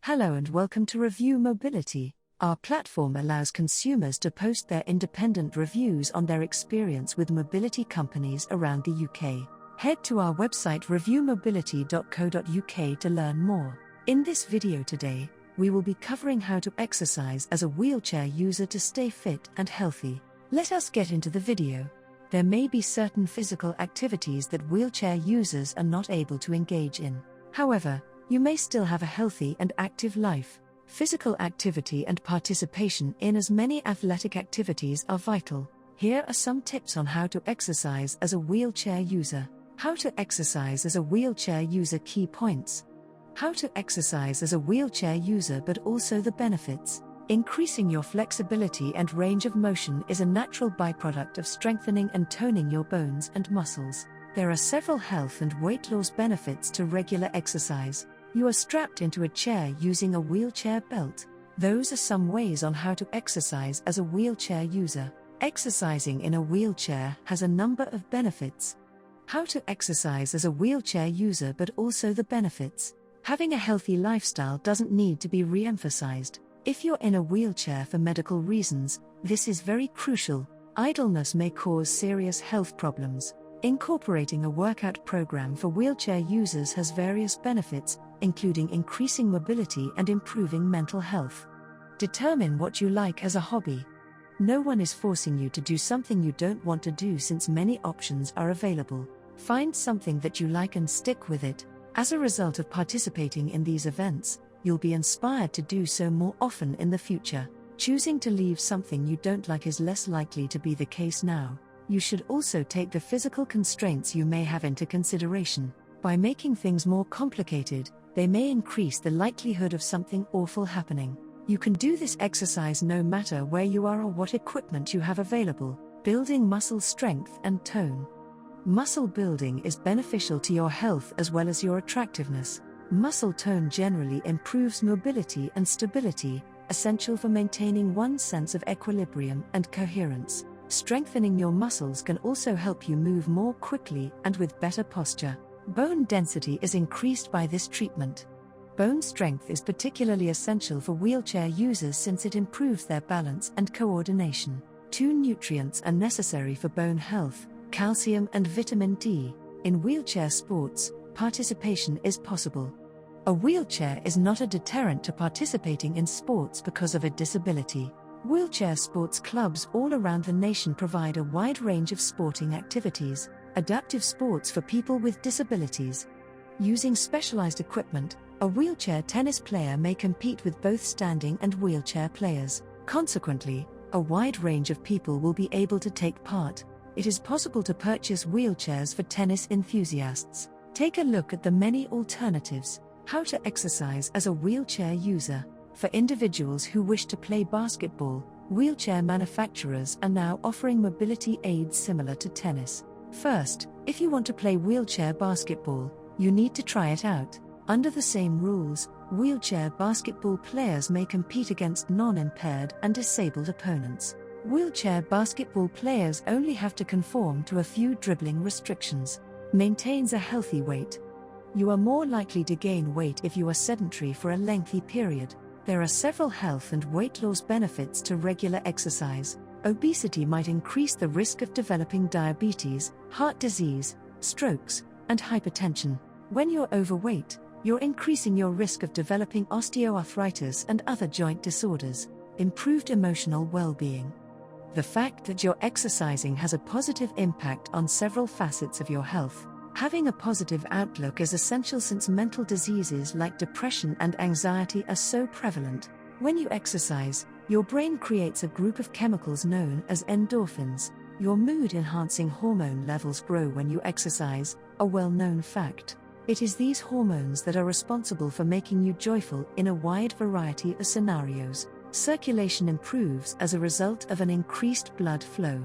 Hello and welcome to Review Mobility. Our platform allows consumers to post their independent reviews on their experience with mobility companies around the UK. Head to our website reviewmobility.co.uk to learn more. In this video today, we will be covering how to exercise as a wheelchair user to stay fit and healthy. Let us get into the video. There may be certain physical activities that wheelchair users are not able to engage in. However, you may still have a healthy and active life. Physical activity and participation in as many athletic activities are vital. Here are some tips on how to exercise as a wheelchair user. How to exercise as a wheelchair user. Key points. How to exercise as a wheelchair user but also the benefits. Increasing your flexibility and range of motion is a natural byproduct of strengthening and toning your bones and muscles. There are several health and weight loss benefits to regular exercise. You are strapped into a chair using a wheelchair belt. Those are some ways on how to exercise as a wheelchair user. Exercising in a wheelchair has a number of benefits. How to exercise as a wheelchair user but also the benefits. Having a healthy lifestyle doesn't need to be re-emphasized. If you're in a wheelchair for medical reasons, this is very crucial. Idleness may cause serious health problems. Incorporating a workout program for wheelchair users has various benefits, including increasing mobility and improving mental health. Determine what you like as a hobby. No one is forcing you to do something you don't want to do since many options are available. Find something that you like and stick with it. As a result of participating in these events, you'll be inspired to do so more often in the future. Choosing to leave something you don't like is less likely to be the case now. You should also take the physical constraints you may have into consideration. By making things more complicated, they may increase the likelihood of something awful happening. You can do this exercise no matter where you are or what equipment you have available. Building muscle strength and tone. Muscle building is beneficial to your health as well as your attractiveness. Muscle tone generally improves mobility and stability, essential for maintaining one's sense of equilibrium and coherence. Strengthening your muscles can also help you move more quickly and with better posture. Bone density is increased by this treatment. Bone strength is particularly essential for wheelchair users since it improves their balance and coordination. 2 nutrients are necessary for bone health: calcium and vitamin D. In wheelchair sports, participation is possible. A wheelchair is not a deterrent to participating in sports because of a disability. Wheelchair sports clubs all around the nation provide a wide range of sporting activities. Adaptive sports for people with disabilities. Using specialized equipment, a wheelchair tennis player may compete with both standing and wheelchair players. Consequently, a wide range of people will be able to take part. It is possible to purchase wheelchairs for tennis enthusiasts. Take a look at the many alternatives. How to exercise as a wheelchair user. For individuals who wish to play basketball, wheelchair manufacturers are now offering mobility aids similar to tennis. First, if you want to play wheelchair basketball, you need to try it out. Under the same rules, wheelchair basketball players may compete against non-impaired and disabled opponents. Wheelchair basketball players only have to conform to a few dribbling restrictions. Maintains a healthy weight. You are more likely to gain weight if you are sedentary for a lengthy period. There are several health and weight loss benefits to regular exercise. Obesity might increase the risk of developing diabetes, heart disease, strokes, and hypertension. When you're overweight, you're increasing your risk of developing osteoarthritis and other joint disorders. Improved emotional well-being. The fact that you're exercising has a positive impact on several facets of your health. Having a positive outlook is essential since mental diseases like depression and anxiety are so prevalent. When you exercise, your brain creates a group of chemicals known as endorphins. Your mood-enhancing hormone levels grow when you exercise, a well-known fact. It is these hormones that are responsible for making you joyful in a wide variety of scenarios. Circulation improves as a result of an increased blood flow.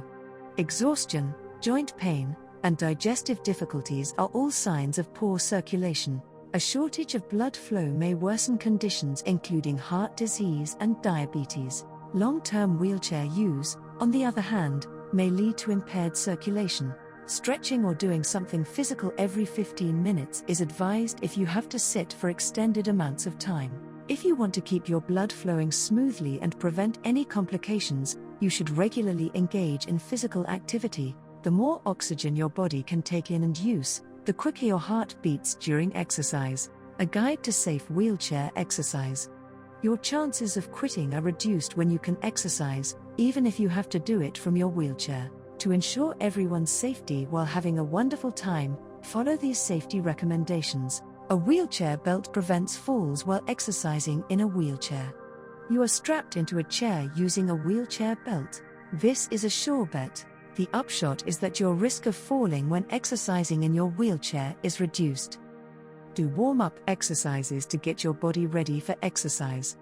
Exhaustion, joint pain, and digestive difficulties are all signs of poor circulation. A shortage of blood flow may worsen conditions including heart disease and diabetes. Long-term wheelchair use, on the other hand, may lead to impaired circulation. Stretching or doing something physical every 15 minutes is advised if you have to sit for extended amounts of time. If you want to keep your blood flowing smoothly and prevent any complications, you should regularly engage in physical activity. The more oxygen your body can take in and use, the quicker your heart beats during exercise. A guide to safe wheelchair exercise. Your chances of quitting are reduced when you can exercise, even if you have to do it from your wheelchair. To ensure everyone's safety while having a wonderful time, follow these safety recommendations. A wheelchair belt prevents falls while exercising in a wheelchair. You are strapped into a chair using a wheelchair belt. This is a sure bet. The upshot is that your risk of falling when exercising in your wheelchair is reduced. Do warm-up exercises to get your body ready for exercise.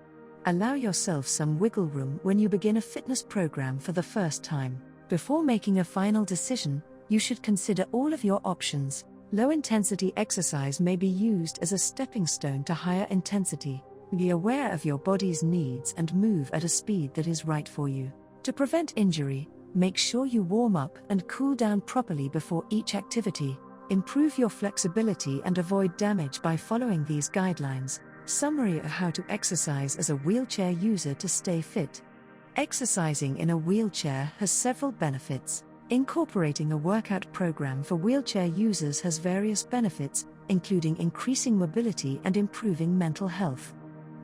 Allow yourself some wiggle room when you begin a fitness program for the first time. Before making a final decision, you should consider all of your options. Low-intensity exercise may be used as a stepping stone to higher intensity. Be aware of your body's needs and move at a speed that is right for you. To prevent injury, make sure you warm up and cool down properly before each activity. Improve your flexibility and avoid damage by following these guidelines. Summary of how to exercise as a wheelchair user to stay fit. Exercising in a wheelchair has several benefits. Incorporating a workout program for wheelchair users has various benefits, including increasing mobility and improving mental health.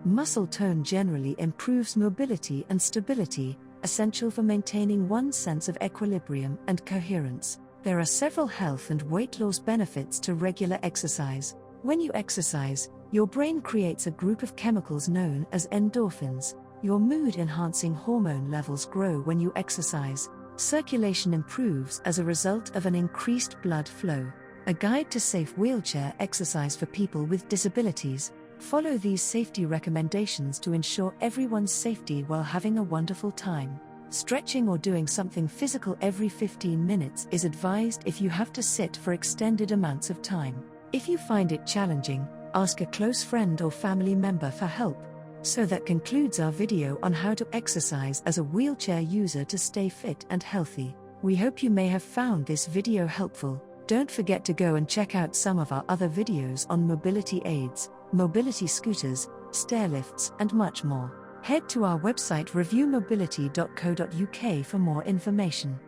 Muscle tone generally improves mobility and stability, essential for maintaining one's sense of equilibrium and coherence. There are several health and weight loss benefits to regular exercise. When you exercise, your brain creates a group of chemicals known as endorphins. Your mood-enhancing hormone levels grow when you exercise. Circulation improves as a result of an increased blood flow. A guide to safe wheelchair exercise for people with disabilities. Follow these safety recommendations to ensure everyone's safety while having a wonderful time. Stretching or doing something physical every 15 minutes is advised if you have to sit for extended amounts of time. If you find it challenging, ask a close friend or family member for help. So that concludes our video on how to exercise as a wheelchair user to stay fit and healthy. We hope you may have found this video helpful. Don't forget to go and check out some of our other videos on mobility aids, mobility scooters, stairlifts, and much more. Head to our website reviewmobility.co.uk for more information.